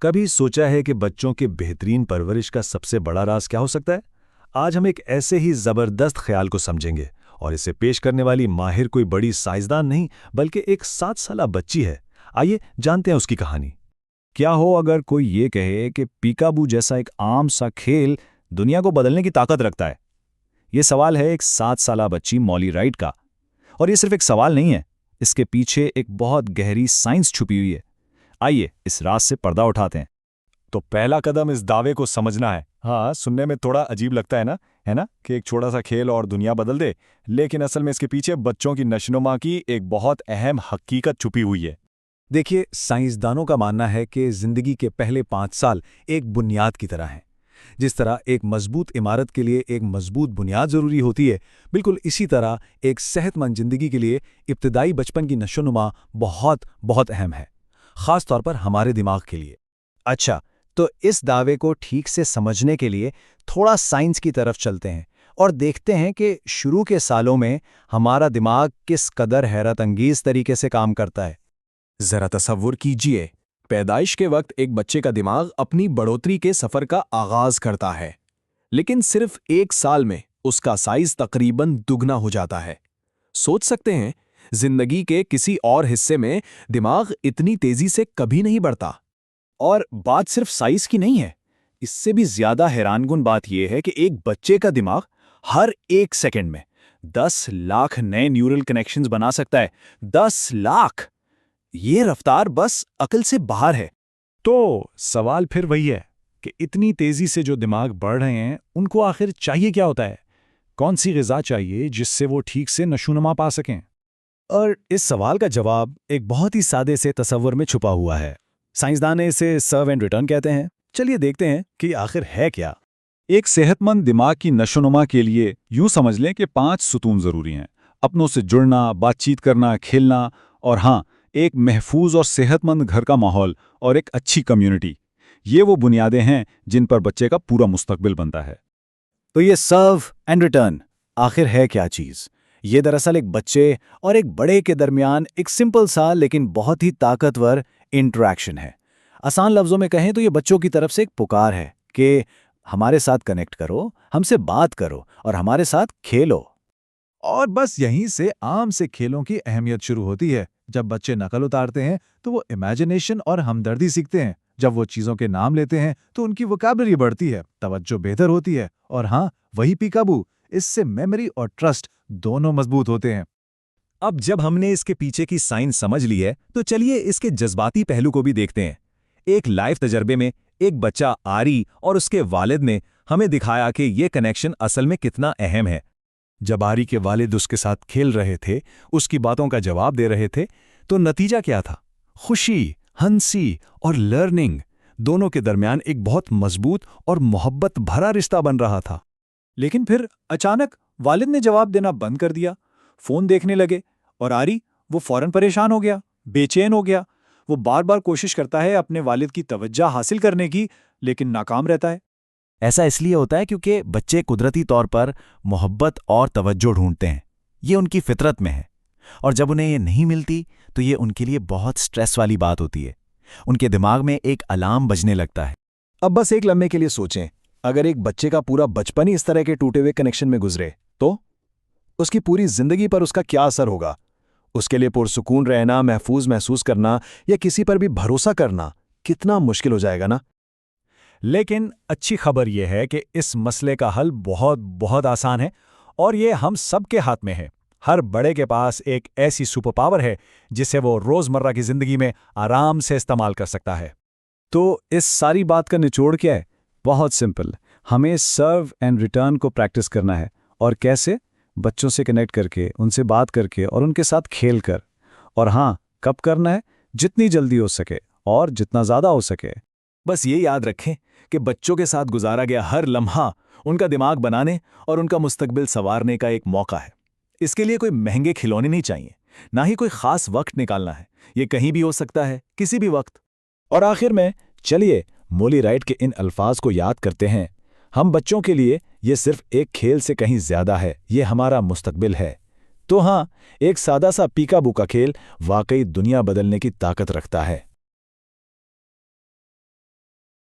कभी सोचा है कि बच्चों के बेहतरीन परवरिश का सबसे बड़ा राज क्या हो सकता है? आज हम एक ऐसे ही जबरदस्त ख्याल को समझेंगे और इसे पेश करने वाली माहिर कोई बड़ी साइंसदान नहीं बल्कि एक 7 साला बच्ची है। आइए जानते हैं उसकी कहानी। क्या हो अगर कोई ये कहे कि पीकाबू जैसा एक आम सा खेल दुनिया को बदलने की ताकत रखता है? ये सवाल है एक 7 साला बच्ची मॉली राइट का। और ये सिर्फ एक सवाल नहीं है, इसके पीछे एक बहुत गहरी साइंस छुपी हुई है। आइए इस राज से पर्दा उठाते हैं। तो पहला कदम इस दावे को समझना है। हाँ, सुनने में थोड़ा अजीब लगता है ना कि एक छोटा सा खेल और दुनिया बदल दे, लेकिन असल में इसके पीछे बच्चों की नशोनुमा की एक बहुत अहम हकीकत छुपी हुई है। देखिए, साइंसदानों का मानना है कि जिंदगी के पहले 5 साल एक बुनियाद की तरह हैं। जिस तरह एक मजबूत इमारत के लिए एक मजबूत बुनियाद जरूरी होती है, बिल्कुल इसी तरह एक सेहतमंद जिंदगी के लिए इब्तिदाई बचपन की नशोनुमा बहुत बहुत अहम है, खास तौर पर हमारे दिमाग के लिए। अच्छा, तो इस दावे को ठीक से समझने के लिए थोड़ा साइंस की तरफ चलते हैं और देखते हैं कि शुरू के सालों में हमारा दिमाग किस कदर हैरत अंगेज तरीके से काम करता है। जरा तसव्वुर कीजिए, पैदाइश के वक्त एक बच्चे का दिमाग अपनी बढ़ोतरी के सफर का आगाज करता है, लेकिन सिर्फ 1 साल में उसका साइज तकरीबन दुगना हो जाता है। सोच सकते हैं, जिंदगी के किसी और हिस्से में दिमाग इतनी तेजी से कभी नहीं बढ़ता। और बात सिर्फ साइज की नहीं है, इससे भी ज्यादा हैरानकुन बात यह है कि एक बच्चे का दिमाग हर 1 सेकंड में 10 लाख नए न्यूरल कनेक्शंस बना सकता है। 10 लाख! ये रफ्तार बस अकल से बाहर है। तो सवाल फिर वही है कि इतनी तेजी से जो दिमाग बढ़ रहे हैं, उनको आखिर चाहिए क्या होता है? कौन सी ग़िज़ा चाहिए जिससे वो ठीक से नशोनुमा पा सकें? और इस सवाल का जवाब एक बहुत ही सादे से तसव्वुर में छुपा हुआ है। साइंसदान इसे सर्व एंड रिटर्न कहते हैं। चलिए देखते हैं कि आखिर है क्या। एक सेहतमंद दिमाग की नशोनुमा के लिए यूं समझ लें कि 5 सुतून जरूरी हैं। अपनों से जुड़ना, बातचीत करना, खेलना और हाँ, एक महफूज और सेहतमंद घर का माहौल और एक अच्छी कम्युनिटी। ये वो बुनियादें हैं जिन पर बच्चे का पूरा मुस्तकबिल बनता है। तो ये सर्व एंड रिटर्न आखिर है क्या चीज? ये दरअसल एक बच्चे और एक बड़े के दरमियान एक सिंपल सा लेकिन बहुत ही ताकतवर इंटरैक्शन है। आसान लफ्जों में कहें तो ये बच्चों की तरफ से एक पुकार है कि हमारे साथ कनेक्ट करो, हमसे बात करो और हमारे साथ खेलो। और बस यहीं से आम से खेलों की अहमियत शुरू होती है। जब बच्चे नकल उतारते हैं तो वो इमेजिनेशन और हमदर्दी सीखते हैं। जब वो चीज़ों के नाम लेते हैं तो उनकी वोकैबुलरी बढ़ती है, तवज्जो बेहतर होती है और हाँ, वही पीकाबू, इससे मेमोरी और ट्रस्ट दोनों मजबूत होते हैं। अब जब हमने इसके पीछे की साइंस समझ ली है, तो चलिए इसके जज्बाती पहलू को भी देखते हैं। एक लाइव तजर्बे में एक बच्चा आरी और उसके वालिद ने हमें दिखाया कि ये कनेक्शन असल में कितना अहम है। जब आरी के वालिद उसके साथ खेल रहे थे, उसकी बातों का जवाब दे रहे थे, तो नतीजा क्या था? खुशी, हंसी और लर्निंग दोनों के दरमियान एक बहुत मजबूत और मोहब्बत भरा रिश्ता बन रहा था। लेकिन फिर अचानक वालिद ने जवाब देना बंद कर दिया, फोन देखने लगे और आरी वो फौरन परेशान हो गया, बेचैन हो गया। वो बार बार कोशिश करता है अपने वालिद की तवज्जो हासिल करने की, लेकिन नाकाम रहता है। ऐसा इसलिए होता है क्योंकि बच्चे कुदरती तौर पर मोहब्बत और तवज्जो ढूंढते हैं। ये उनकी फितरत में है और जब उन्हें ये नहीं मिलती तो ये उनके लिए बहुत स्ट्रेस वाली बात होती है। उनके दिमाग में एक अलार्म बजने लगता है। अब बस एक लम्हे के लिए सोचें, अगर एक बच्चे का पूरा बचपन ही इस तरह के टूटे हुए कनेक्शन में गुजरे तो उसकी पूरी जिंदगी पर उसका क्या असर होगा? उसके लिए पुरसुकून रहना, महफूज महसूस करना या किसी पर भी भरोसा करना कितना मुश्किल हो जाएगा ना। लेकिन अच्छी खबर यह है कि इस मसले का हल बहुत बहुत आसान है और ये हम सब के हाथ में है। हर बड़े के पास एक ऐसी सुपर पावर है जिसे वो रोजमर्रा की जिंदगी में आराम से इस्तेमाल कर सकता है। तो इस सारी बात का निचोड़ क्या है? बहुत सिंपल, हमें सर्व एंड रिटर्न को प्रैक्टिस करना है। और कैसे? बच्चों से कनेक्ट करके, उनसे बात करके और उनके साथ खेल कर। और हाँ, कब करना है? जितनी जल्दी हो सके और जितना ज़्यादा हो सके। बस ये याद रखें कि बच्चों के साथ गुजारा गया हर लम्हा उनका दिमाग बनाने और उनका मुस्तकबिल संवारने का एक मौका है। इसके लिए कोई महंगे खिलौने नहीं चाहिए, ना ही कोई खास वक्त निकालना है। ये कहीं भी हो सकता है, किसी भी वक्त। और आखिर में चलिए मॉली राइट के इन अल्फाज को याद करते हैं। हम बच्चों के लिए ये सिर्फ एक खेल से कहीं ज्यादा है, ये हमारा मुस्तकबिल है। तो हाँ, एक सादा सा पीका बुका खेल वाकई दुनिया बदलने की ताकत रखता है।